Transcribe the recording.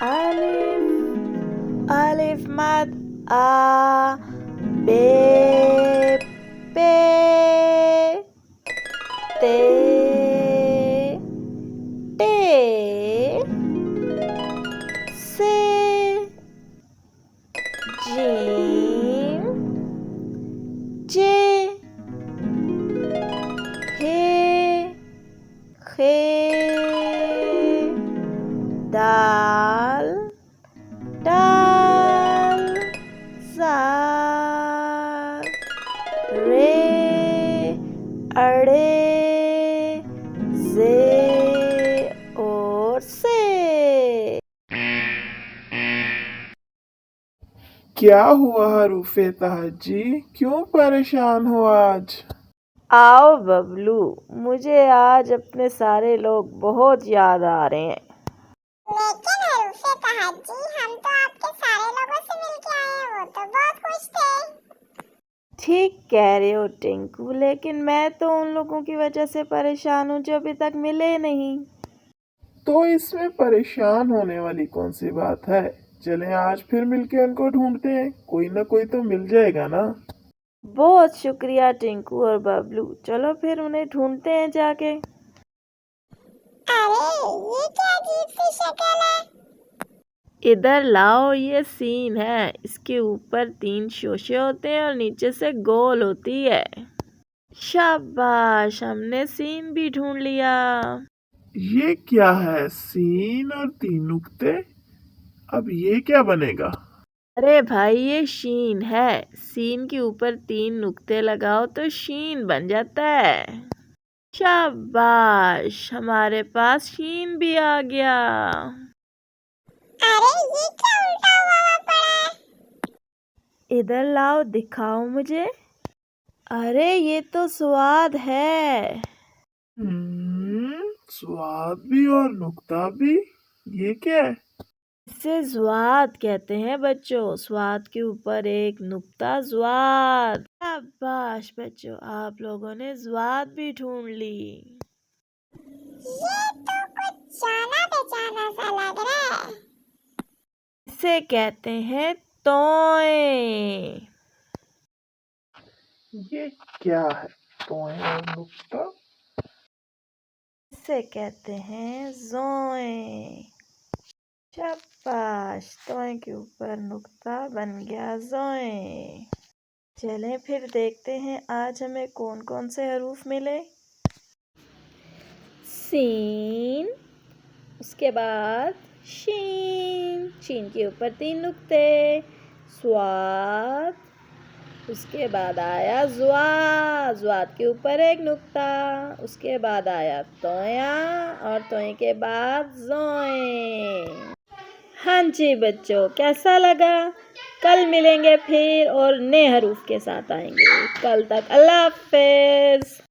Alif, alif mad a, be, pe, te, te, se, jim, je, he, khe, dal, dal, zal, re, अड़े, जे और से। क्या हुआ हरूफे तहज्जी, क्यों परेशान हो आज? आओ बबलू, मुझे आज अपने सारे लोग बहुत याद आ रहे हैं। लेकिन हरूफे तहज्जी, हम तो आपके सारे लोगों से मिलके आए हैं, वो तो बहुत खुश थे। ठीक कह रहे हो टिंकू, लेकिन मैं तो उन लोगों की वजह से परेशान हूँ जो अभी तक मिले नहीं। तो इसमें परेशान होने वाली कौन सी बात है? चलें आज फिर मिलके उनको ढूंढते हैं, कोई ना कोई तो मिल जाएगा ना। बहुत शुक्रिया टिंकू और बबलू, चलो फिर उन्हें ढूंढते हैं जाके। अरे ये क्या अजीब सी शक्ल है। इधर लाओ, ये सीन है। इसके ऊपर 3 शोशे होते हैं और नीचे से गोल होती है। शाबाश, हमने सीन भी ढूंढ लिया। ये क्या है, सीन और 3 नुक्ते? अब ये क्या बनेगा? अरे भाई, ये शीन है। सीन के ऊपर 3 नुक्ते लगाओ तो शीन बन जाता है। शाबाश, हमारे पास शीन भी आ गया। अरे ये क्या उल्टा हुआ पड़ा है। इधर लाओ, दिखाओ मुझे। अरे ये तो स्वाद है। स्वाद भी और नुक्ता भी, ये क्या है? इसे ज्वाद कहते हैं बच्चों। स्वाद के ऊपर एक नुक्ता, ज्वाद। शाबाश बच्चों, आप लोगों ने ज्वाद भी ढूंढ ली। ये तो कुछ जाना पहचाना सा लग रहा है। इसे कहते हैं तोय। ये क्या है, तोय और नुक्ता? इसे कहते हैं जोए। शाबाश, तोय के ऊपर नुक्ता बन गया जोए। चलें फिर देखते हैं आज हमें कौन कौन से हरूफ मिले। सीन, उसके बाद शीन, शीन के ऊपर 3 नुक्ते, स्वाद, उसके बाद आया ज्वाद, ज्वाद के ऊपर 1 नुक्ता, उसके बाद आया तोया और तोय के बाद जोए। हाँ जी बच्चों, कैसा लगा? कल मिलेंगे फिर और नए हरूफ के साथ आएंगे। कल तक अल्लाह हाफ़िज़।